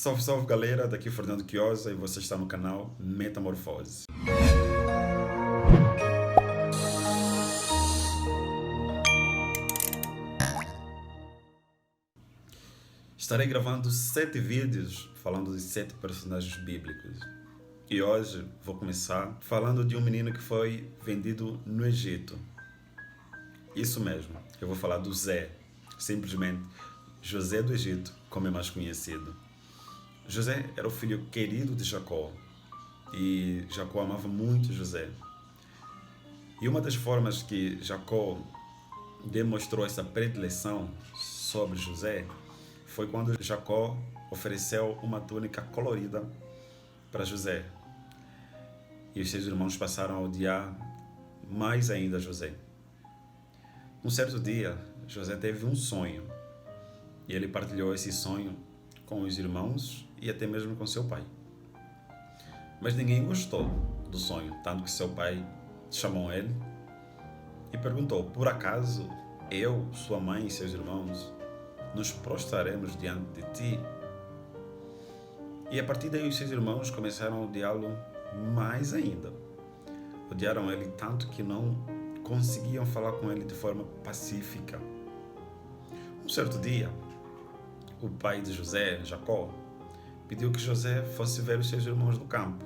Salve, salve galera, daqui é Fernando Quiosa e você está no canal Metamorfose. Estarei gravando 7 vídeos falando de 7 personagens bíblicos. E hoje vou começar falando de um menino que foi vendido no Egito. Isso mesmo, eu vou falar do Zé, simplesmente José do Egito, como é mais conhecido. José era o filho querido de Jacó e Jacó amava muito José. E uma das formas que Jacó demonstrou essa predileção sobre José foi quando Jacó ofereceu uma túnica colorida para José. E os seus irmãos passaram a odiar mais ainda José. Um certo dia, José teve um sonho e ele partilhou esse sonho com os irmãos e até mesmo com seu pai. Mas ninguém gostou do sonho, tanto que seu pai chamou ele e perguntou: por acaso eu, sua mãe e seus irmãos nos prostraremos diante de ti? E a partir daí os seus irmãos começaram a odiá-lo mais ainda. Odiaram ele tanto que não conseguiam falar com ele de forma pacífica. Um certo dia, o pai de José, Jacó, pediu que José fosse ver os seus irmãos no campo,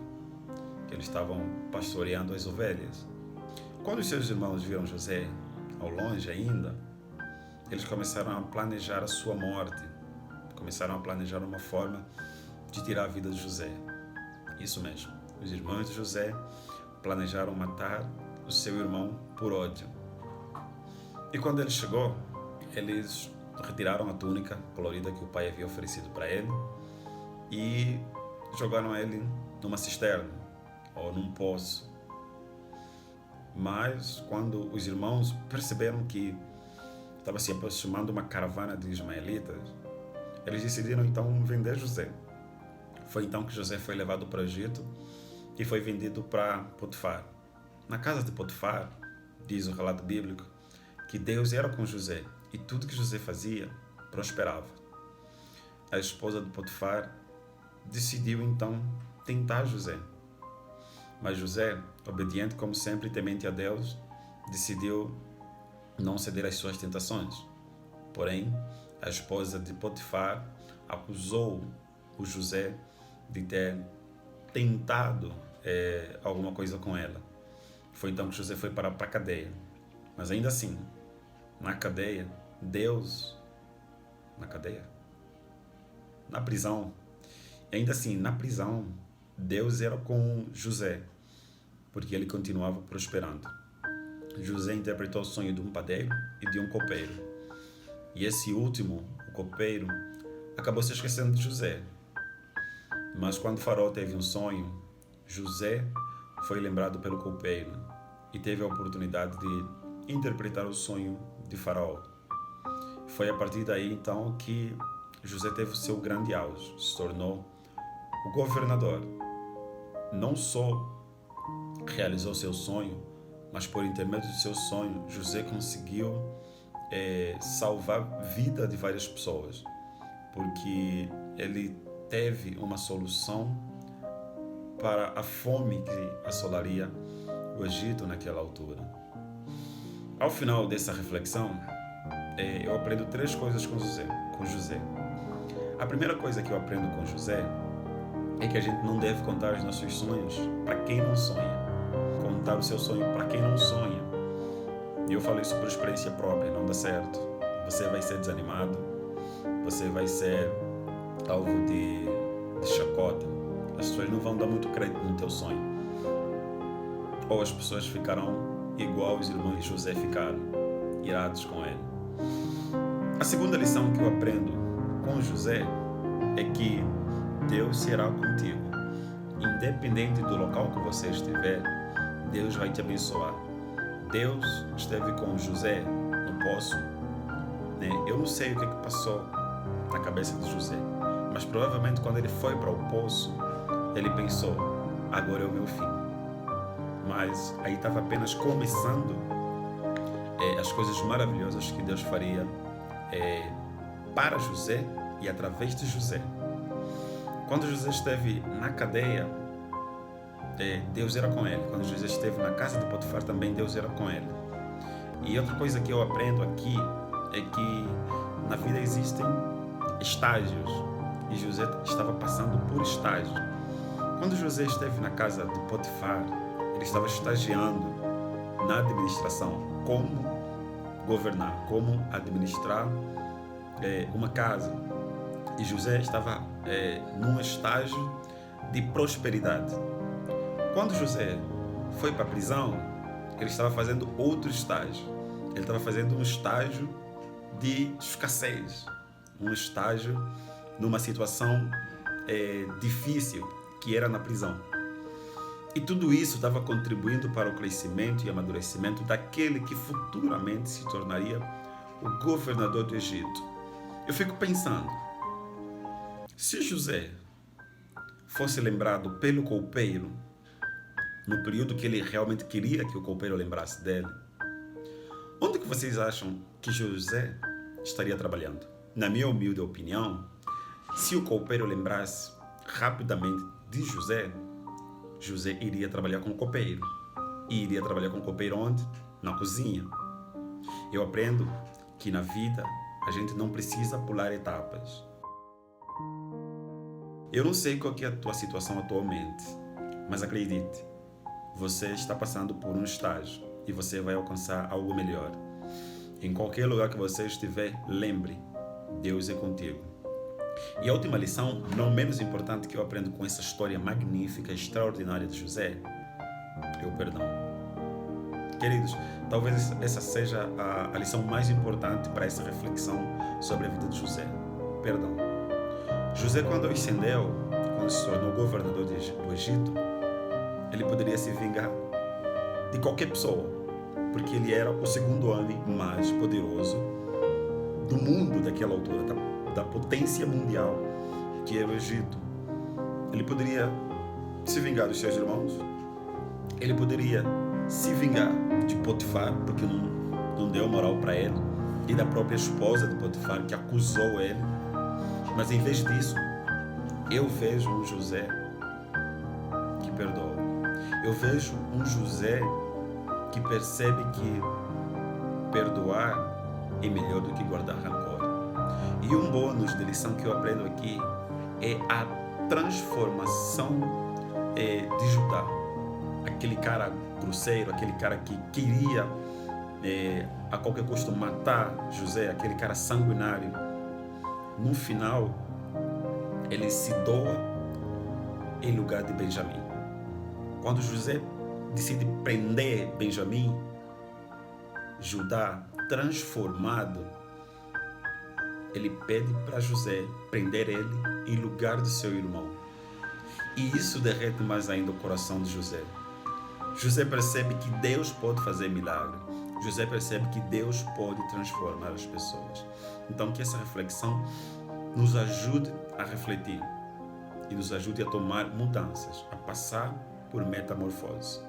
que eles estavam pastoreando as ovelhas. Quando os seus irmãos viram José, ao longe ainda, eles começaram a planejar a sua morte, começaram a planejar uma forma de tirar a vida de José. Isso mesmo, os irmãos de José planejaram matar o seu irmão por ódio. E quando ele chegou, eles retiraram a túnica colorida que o pai havia oferecido para ele e jogaram ele numa cisterna ou num poço. Mas quando os irmãos perceberam que estava se aproximando uma caravana de ismaelitas, eles decidiram então vender José. Foi então que José foi levado para o Egito e foi vendido para Potifar. Na casa de Potifar, diz o relato bíblico, que Deus era com José e tudo que José fazia prosperava. A esposa de Potifar decidiu então tentar José. Mas José, obediente como sempre e temente a Deus, decidiu não ceder às suas tentações. Porém, a esposa de Potifar acusou o José de ter tentado alguma coisa com ela. Foi então que José foi para a cadeia. Mas ainda assim, na cadeia, Deus... Na prisão. E ainda assim, na prisão, Deus era com José, porque ele continuava prosperando. José interpretou o sonho de um padeiro e de um copeiro. E esse último, o copeiro, acabou se esquecendo de José. Mas quando Faraó teve um sonho, José foi lembrado pelo copeiro e teve a oportunidade de interpretar o sonho de Faraó. Foi a partir daí, então, que José teve o seu grande auge, se tornou o governador. Não só realizou seu sonho, mas por intermédio do seu sonho, José conseguiu salvar a vida de várias pessoas, porque ele teve uma solução para a fome que assolaria o Egito naquela altura. Ao final dessa reflexão, eu aprendo 3 coisas com José. A primeira coisa que eu aprendo com José é que a gente não deve contar os nossos sonhos para quem não sonha. Contar o seu sonho para quem não sonha. E eu falo isso por experiência própria, não dá certo. Você vai ser desanimado, você vai ser alvo de chacota. As pessoas não vão dar muito crédito no teu sonho. Ou as pessoas ficarão igual os irmãos de José ficaram, irados com ele. A segunda lição que eu aprendo com José é que Deus será contigo. Independente do local que você estiver, Deus vai te abençoar. Deus esteve com José no poço. Eu não sei o que passou na cabeça de José, mas provavelmente quando ele foi para o poço, ele pensou: agora é o meu fim. Mas aí estava apenas começando as coisas maravilhosas que Deus faria para José e através de José. Quando José esteve na cadeia, Deus era com ele. Quando José esteve na casa de Potifar, também Deus era com ele. E outra coisa que eu aprendo aqui é que na vida existem estágios. E José estava passando por estágios. Quando José esteve na casa de Potifar, ele estava estagiando na administração, como governar, como administrar uma casa. E José estava num estágio de prosperidade. Quando José foi para a prisão, ele estava fazendo outro estágio. Ele estava fazendo um estágio de escassez, um estágio numa situação difícil, que era na prisão. E tudo isso estava contribuindo para o crescimento e amadurecimento daquele que futuramente se tornaria o governador do Egito. Eu fico pensando, se José fosse lembrado pelo copeiro, no período que ele realmente queria que o copeiro lembrasse dele, onde que vocês acham que José estaria trabalhando? Na minha humilde opinião, se o copeiro lembrasse rapidamente de José, José iria trabalhar com o copeiro. E iria trabalhar com o copeiro onde? Na cozinha. Eu aprendo que na vida a gente não precisa pular etapas. Eu não sei qual é a tua situação atualmente, mas acredite, você está passando por um estágio e você vai alcançar algo melhor. Em qualquer lugar que você estiver, lembre, Deus é contigo. E a última lição, não menos importante, que eu aprendo com essa história magnífica, extraordinária de José, é o perdão. Queridos, talvez essa seja a lição mais importante para essa reflexão sobre a vida de José. Perdão. José, quando ascendeu, quando se tornou governador do Egito, ele poderia se vingar de qualquer pessoa, porque ele era o segundo homem mais poderoso do mundo daquela altura, da potência mundial que era o Egito. Ele poderia se vingar dos seus irmãos, ele poderia se vingar de Potifar, porque não deu moral para ele, e da própria esposa de Potifar, que acusou ele. Mas em vez disso, eu vejo um José que perdoa. Eu vejo um José que percebe que perdoar é melhor do que guardar rancor. E um bônus de lição que eu aprendo aqui é a transformação de Judá. Aquele cara grosseiro, aquele cara que queria a qualquer custo matar José, aquele cara sanguinário. No final, ele se doa em lugar de Benjamim. Quando José decide prender Benjamim, Judá, transformado, ele pede para José prender ele em lugar de seu irmão. E isso derrete mais ainda o coração de José. José percebe que Deus pode fazer milagre. José percebe que Deus pode transformar as pessoas. Então, que essa reflexão nos ajude a refletir e nos ajude a tomar mudanças, a passar por metamorfose.